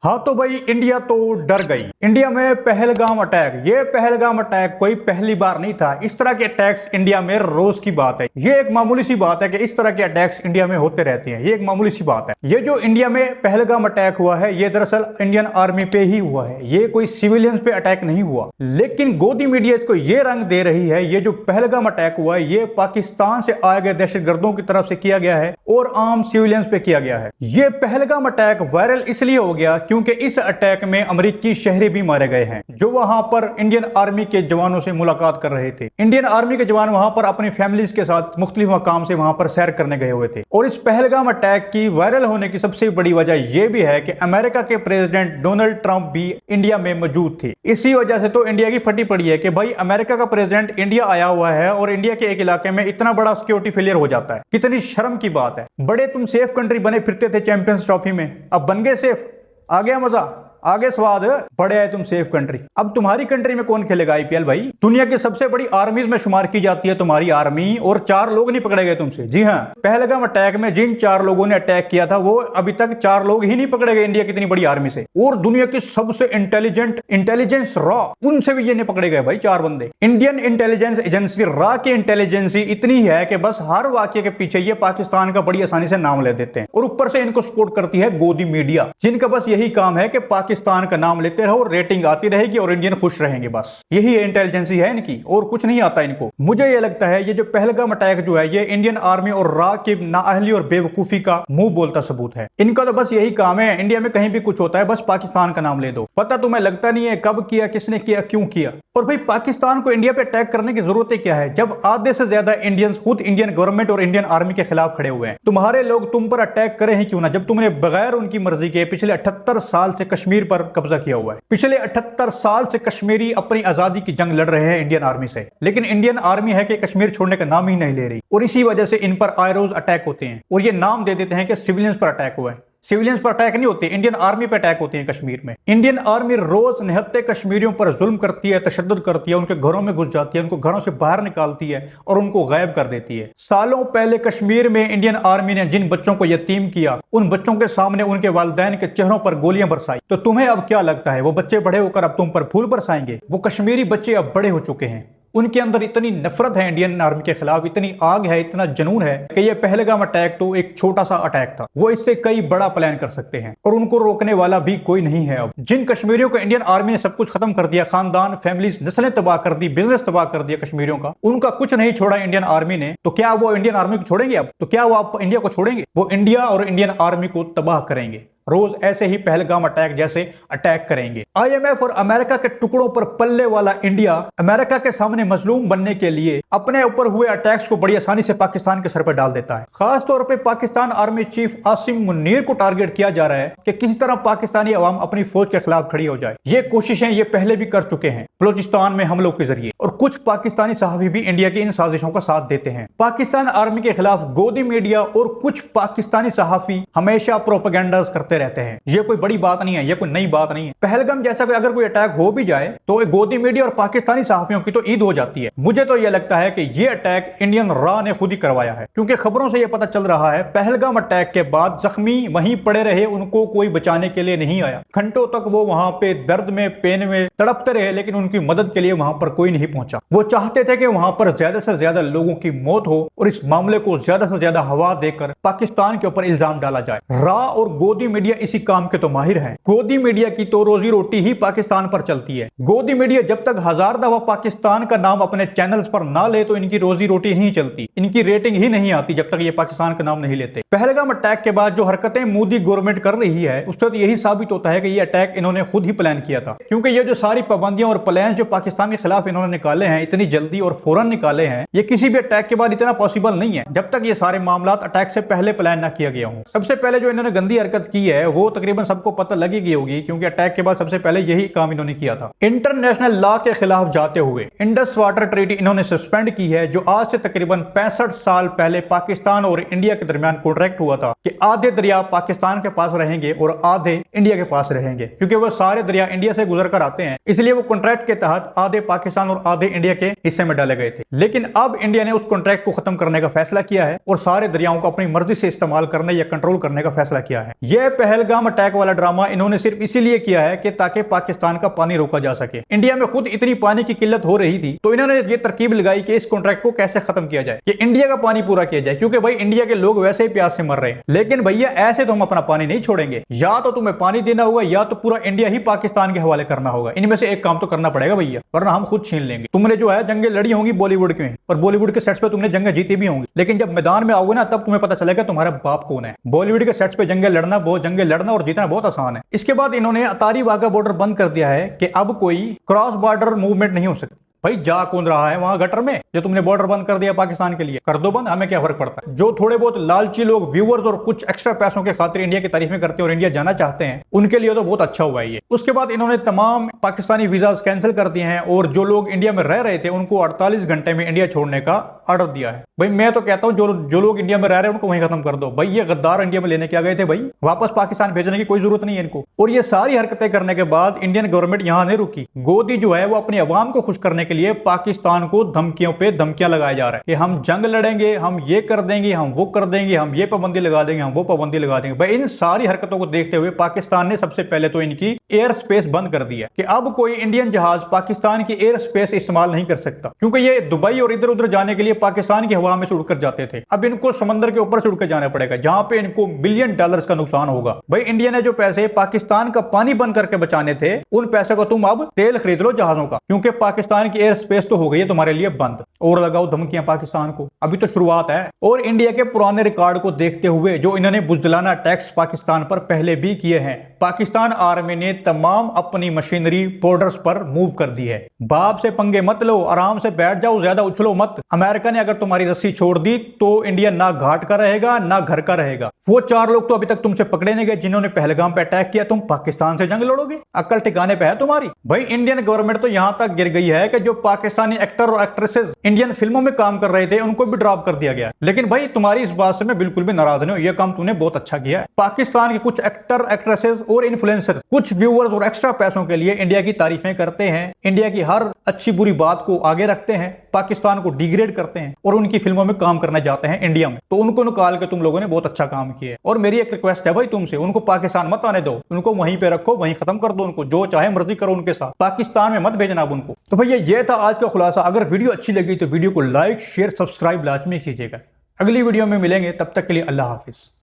हाँ तो भाई इंडिया तो डर गई। इंडिया में पहलगाम अटैक, ये पहलगाम अटैक कोई पहली बार नहीं था। इस तरह के अटैक्स इंडिया में रोज की बात है। ये एक मामूली सी बात है कि इस तरह के अटैक्स इंडिया में होते रहते हैं। ये एक मामूली सी बात है। ये जो इंडिया में पहलगाम अटैक हुआ है ये दरअसल इंडियन आर्मी पे ही हुआ है। ये कोई सिविलियंस पे अटैक नहीं हुआ। लेकिन गोदी मीडिया इसको ये रंग दे रही है ये जो पहलगाम अटैक हुआ है ये पाकिस्तान से आए गए दहशतगर्दों की तरफ से किया गया है और आम सिविलियंस पे किया गया है। ये पहलगाम अटैक वायरल इसलिए हो गया क्योंकि इस अटैक में अमेरिकी शहरी भी मारे गए हैं जो वहां पर इंडियन आर्मी के जवानों से मुलाकात कर रहे थे। इंडियन आर्मी के जवान वहां पर अपनी फैमिलीज के साथ मुख्तलिफ मकाम से वहां पर सैर करने गए हुए थे। और इस पहलगाम अटैक की वायरल होने की सबसे बड़ी वजह यह भी है कि अमेरिका के प्रेसिडेंट डोनाल्ड ट्रंप भी इंडिया में मौजूद थे। इसी वजह से तो इंडिया की फटी पड़ी है कि भाई अमेरिका का प्रेसिडेंट इंडिया आया हुआ है और इंडिया के एक इलाके में इतना बड़ा सिक्योरिटी फेलियर हो जाता है। कितनी शर्म की बात है। बड़े तुम सेफ कंट्री बने फिरते थे चैंपियंस ट्रॉफी में, अब बन गए सेफ। आ गया मजा, आगे स्वाद, बड़े आए तुम सेफ कंट्री। अब तुम्हारी कंट्री में कौन खेलेगा आईपीएल भाई? दुनिया की सबसे बड़ी आर्मीज में शुमार की जाती है तुम्हारी आर्मी और 4 लोग नहीं पकड़े गए तुमसे। जी हाँ, पहलगाम अटैक में जिन 4 लोगों ने अटैक किया था वो अभी तक 4 लोग ही नहीं पकड़े गए इंडिया की इतनी बड़ी आर्मी से। और दुनिया की सबसे इंटेलिजेंस रॉ, उनसे भी ये नहीं पकड़े गए भाई 4 बंदे। इंडियन इंटेलिजेंस एजेंसी रॉ की इंटेलिजेंसी इतनी है कि बस हर वाक्य के पीछे ये पाकिस्तान का बड़ी आसानी से नाम ले देते हैं। और ऊपर से इनको सपोर्ट करती है गोदी मीडिया जिनका बस यही काम है कि पाकिस्तान का नाम लेते रहो, रेटिंग आती रहेगी और इंडियन खुश रहेंगे। बस यही इंटेलिजेंसी है इनकी और कुछ नहीं आता इनको। मुझे ये लगता है ये जो पहलगाम अटैक जो है ये इंडियन आर्मी और रॉ की नाअहली और बेवकूफी का मुंह बोलता सबूत है। इनका तो बस यही काम है, इंडिया में कहीं भी कुछ होता है बस पाकिस्तान का नाम ले दो। पता तुम्हें लगता नहीं है कब किया, किसने किया, क्यों किया। और भाई पाकिस्तान को इंडिया पे अटैक करने की जरूरत क्या है जब आधे से ज्यादा इंडियंस खुद इंडियन गवर्नमेंट और इंडियन आर्मी के खिलाफ खड़े हुए हैं। तुम्हारे लोग तुम पर अटैक करे ही क्यों ना जब तुमने बगैर उनकी मर्जी के पिछले 78 साल से कश्मीर पर कब्जा किया हुआ है। पिछले 78 साल से कश्मीरी अपनी आजादी की जंग लड़ रहे हैं इंडियन आर्मी से, लेकिन इंडियन आर्मी है कि कश्मीर छोड़ने का नाम ही नहीं ले रही। और इसी वजह से इन पर आए रोज अटैक होते हैं और ये नाम दे देते हैं कि सिविलियंस पर अटैक हुआ है। सिविलियंस पर अटैक नहीं होते, इंडियन आर्मी पर अटैक होते हैं कश्मीर में। इंडियन आर्मी रोज निहत्ते कश्मीरियों पर जुल्म करती है, तशद्दुद करती है, उनके घरों में घुस जाती है, उनको घरों से बाहर निकालती है और उनको गायब कर देती है। सालों पहले कश्मीर में इंडियन आर्मी ने जिन बच्चों को यतीम किया उन बच्चों के सामने उनके वालिदैन के चेहरों पर गोलियां बरसाई। तो तुम्हें अब क्या लगता है वो बच्चे बड़े होकर अब तुम पर फूल बरसाएंगे? वो कश्मीरी बच्चे अब बड़े हो चुके हैं, उनके अंदर इतनी नफरत है इंडियन आर्मी के खिलाफ, इतनी आग है, इतना जुनून है कि ये पहलगाम अटैक तो एक छोटा सा अटैक था। वो इससे कई बड़ा प्लान कर सकते हैं और उनको रोकने वाला भी कोई नहीं है। अब जिन कश्मीरियों को इंडियन आर्मी ने सब कुछ खत्म कर दिया, खानदान, फैमिलीज, नस्लें तबाह कर दी, बिजनेस तबाह कर दिया कश्मीरियों का, उनका कुछ नहीं छोड़ा इंडियन आर्मी ने, तो क्या वो इंडियन आर्मी को छोड़ेंगे? अब तो क्या वो आप इंडिया को छोड़ेंगे? वो इंडिया और इंडियन आर्मी को तबाह करेंगे। रोज ऐसे ही पहलगाम अटैक जैसे अटैक करेंगे। आईएमएफ और अमेरिका के टुकड़ों पर पलने वाला इंडिया अमेरिका के सामने मजलूम बनने के लिए अपने ऊपर हुए अटैक्स को बड़ी आसानी से पाकिस्तान के सर पर डाल देता है। खास तौर पे पाकिस्तान आर्मी चीफ आसिम मुनीर को टारगेट किया जा रहा है कि किसी तरह पाकिस्तानी अवाम अपनी फौज के खिलाफ खड़ी हो जाए। ये कोशिशें ये पहले भी कर चुके हैं बलूचिस्तान में हमलों के जरिए, और कुछ पाकिस्तानी सहाफी भी इंडिया की इन साजिशों का साथ देते हैं। पाकिस्तान आर्मी के खिलाफ गोदी मीडिया और कुछ पाकिस्तानी सहाफी हमेशा प्रोपेगेंडास करते रहते हैं। ये कोई बड़ी बात नहीं है, ये कोई नई बात नहीं है। पहलगाम जैसा अगर कोई अटैक हो भी जाए तो गोदी मीडिया और पाकिस्तानी सहाफियों की तो ईद हो जाती है। मुझे तो यह लगता है कि ये अटैक इंडियन रॉ ने खुद ही करवाया है, क्योंकि खबरों से यह पता चल रहा है पहलगाम अटैक के बाद जख्मी वहीं पड़े रहे, उनको कोई बचाने के लिए नहीं आया। घंटों तक वो वहां पे दर्द में, पेन में तड़पते रहे, लेकिन उनकी मदद के लिए वहां पर कोई नहीं पहुंचा। वो चाहते थे कि वहां पर ज्यादा से ज्यादा लोगों की मौत हो और इस मामले को ज्यादा से ज्यादा हवा देकर पाकिस्तान के ऊपर इल्जाम डाला जाए। रॉ और गोदी मीडिया इसी काम के तो माहिर हैं। गोदी मीडिया की तो रोजी रोटी ही पाकिस्तान पर चलती है। गोदी मीडिया जब तक 1000 दफा पाकिस्तान का नाम अपने चैनल्स पर ना ले तो इनकी रोजी रोटी नहीं चलती, इनकी रेटिंग ही नहीं आती जब तक ये पाकिस्तान का नाम नहीं लेते। पहलगाम अटैक के बाद जो हरकतें मोदी गवर्नमेंट कर रही है उससे तो यही साबित होता है कि ये अटैक इन्होंने खुद ही प्लान किया था, क्योंकि ये जो सारी पाबंदियां और प्लान जो पाकिस्तान के खिलाफ इन्होंने निकाले हैं, इतनी जल्दी और फौरन निकाले हैं, ये किसी भी अटैक के बाद इतना पॉसिबल नहीं है जब तक ये सारे मामला अटैक से पहले प्लान ना किया गया हो। सबसे पहले जो इन्होंने गंदी हरकत की है वो तकरीबन सबको पता लगी गई होगी, क्योंकि अटैक के बाद सबसे पहले यही काम इन्होंने किया था। इंटरनेशनल लॉ के खिलाफ जाते हुए इंडस वाटर ट्रीटी इन्होंने सस्पेंड की है, जो आज से तकरीबन 65 साल पहले पाकिस्तान और इंडिया के दरमियान कॉन्ट्रैक्ट हुआ था कि आधे दरिया पाकिस्तान के पास रहेंगे और आधे इंडिया के पास रहेंगे, क्योंकि वो सारे दरिया इंडिया से गुजर कर आते हैं, इसलिए वो कॉन्ट्रैक्ट के तहत आधे पाकिस्तान और आधे इंडिया के हिस्से में डाले गए थे। लेकिन अब इंडिया ने उस कॉन्ट्रैक्ट को खत्म करने का फैसला किया है और सारे दरियाओं को अपनी मर्जी से इस्तेमाल करने या कंट्रोल करने का फैसला किया है। यह पहलगाम अटैक वाला ड्रामा इन्होंने सिर्फ इसीलिए किया है कि ताकि पाकिस्तान का पानी रोका जा सके। इंडिया में खुद इतनी पानी की किल्लत हो रही थी तो इन्होंने ये तरकीब लगाई कि इस कॉन्ट्रैक्ट को कैसे खत्म किया जाए, कि इंडिया का पानी पूरा किया जाए, क्योंकि भाई इंडिया के लोग वैसे ही प्यास से मर रहे हैं। लेकिन भैया ऐसे तो हम अपना पानी नहीं छोड़ेंगे, या तो तुम्हें पानी देना होगा या तो पूरा इंडिया ही पाकिस्तान के हवाले करना होगा। इनमें से एक काम तो करना पड़ेगा भैया, वरना हम खुद छीन लेंगे। तुमने जो है जंगें लड़ी होंगी बॉलीवुड में, और बॉलीवुड के सेट्स पे तुमने जंगें जीती भी होंगी, लेकिन जब मैदान में आओगे ना तब तुम्हें पता चलेगा तुम्हारा बाप कौन है। बॉलीवुड के सेट्स पे जंगें लड़ना और जीतना बहुत आसान है। इसके बाद इन्होंने अतारी वाघा बॉर्डर बंद कर दिया है कि अब कोई क्रॉस बॉर्डर मूवमेंट नहीं हो सकती। भाई जा कौन रहा है वहां गटर में, जो तुमने बॉर्डर बंद कर दिया पाकिस्तान के लिए, कर दो बंद, हमें क्या फर्क पड़ता है। जो थोड़े बहुत लालची लोग व्यूअर्स और कुछ एक्स्ट्रा पैसों के खातिर इंडिया की तारीफ में करते हैं और इंडिया जाना चाहते हैं, उनके लिए तो बहुत अच्छा हुआ है ये। उसके बाद इन्होंने तमाम पाकिस्तानी वीजा कैंसिल कर दिए हैं और जो लोग इंडिया में रह रहे थे उनको 48 घंटे में इंडिया छोड़ने का ऑर्डर दिया है। भाई मैं तो कहता हूं जो लोग इंडिया में रह रहे हैं उनको वहीं खत्म कर दो। भाई ये गद्दार इंडिया में लेने क्या गए थे, भाई वापस पाकिस्तान भेजने की कोई जरूरत नहीं है इनको। और ये सारी हरकतें करने के बाद इंडियन गवर्नमेंट यहां नहीं रुकी। गोदी जो है वो अपनी अवाम को खुश करने के लिए पाकिस्तान को धमकियों पे धमकियां लगाया जा रहा है कि हम जंग लड़ेंगे, हम ये कर देंगे, हम वो कर देंगे, हम ये पाबंदी लगा देंगे, हम वो पाबंदी लगा देंगे। भाई इन सारी हरकतों को देखते हुए पाकिस्तान ने सबसे पहले तो इनकी एयर स्पेस बंद कर दिया कि अब कोई इंडियन जहाज पाकिस्तान की एयर स्पेस इस्तेमाल नहीं कर सकता, क्योंकि ये दुबई और इधर उधर जाने के लिए पाकिस्तान की हवा में से उड़कर जाते थे। अब इनको समंदर के ऊपर से उड़कर जाना पड़ेगा जहां पे इनको $1 बिलियन का नुकसान होगा। भाई इंडिया ने जो पैसे पाकिस्तान का पानी बंद करके बचाने थे उन पैसे को तुम अब तेल खरीद लो जहाजों का, क्योंकि पाकिस्तान की एयर स्पेस तो हो गई है तुम्हारे लिए बंद। और लगाओ धमकियां पाकिस्तान को, अभी तो शुरुआत है। और इंडिया के पुराने रिकॉर्ड को देखते हुए जो इन्होंने बुजदिलाना टैक्स पाकिस्तान पर पहले भी किए हैं, पाकिस्तान आर्मी ने तमाम अपनी मशीनरी बॉर्डर्स पर मूव कर दी है। बाप से पंगे मत लो, आराम से बैठ जाओ, ज्यादा उछलो मत। अमेरिका ने अगर तुम्हारी रस्सी छोड़ दी तो इंडिया ना घाट का रहेगा ना घर का रहेगा। वो 4 लोग तो अभी तक तुमसे पकड़े नहीं गए जिन्होंने पहलगाम पे अटैक किया, तुम पाकिस्तान से जंग लड़ोगे? अक्ल ठिकाने पे है तुम्हारी? भाई इंडियन गवर्नमेंट तो यहां तक गिर गई है कि जो पाकिस्तानी एक्टर और एक्ट्रेसेस इंडियन फिल्मों में काम कर रहे थे उनको भी ड्रॉप कर दिया गया। लेकिन भाई तुम्हारी इस बात से मैं बिल्कुल भी नाराज नहीं हूं, यह काम तूने बहुत अच्छा किया है। पाकिस्तान के कुछ एक्टर, एक्ट्रेसेस और इन्फ्लुएंसर कुछ व्यूअर्स और एक्स्ट्रा पैसों के लिए इंडिया की तारीफें करते हैं, इंडिया की हर अच्छी बुरी बात को आगे रखते हैं, पाकिस्तान को डिग्रेड करते हैं और उनकी फिल्मों में काम करने जाते हैं इंडिया में। तो उनको निकाल के तुम लोगों ने बहुत अच्छा काम किया है। और मेरी एक रिक्वेस्ट है भाई तुमसे, उनको पाकिस्तान मत आने दो, उनको वहीं पे रखो, वहीं खत्म कर दो उनको, जो चाहे मर्जी करो उनके साथ, पाकिस्तान में मत भेजना अब उनको। तो भैया ये था आज का खुलासा। अगर वीडियो अच्छी लगी तो वीडियो को लाइक, शेयर, सब्सक्राइब लाजमी कीजिएगा। अगली वीडियो में मिलेंगे, तब तक के लिए अल्लाह हाफिज।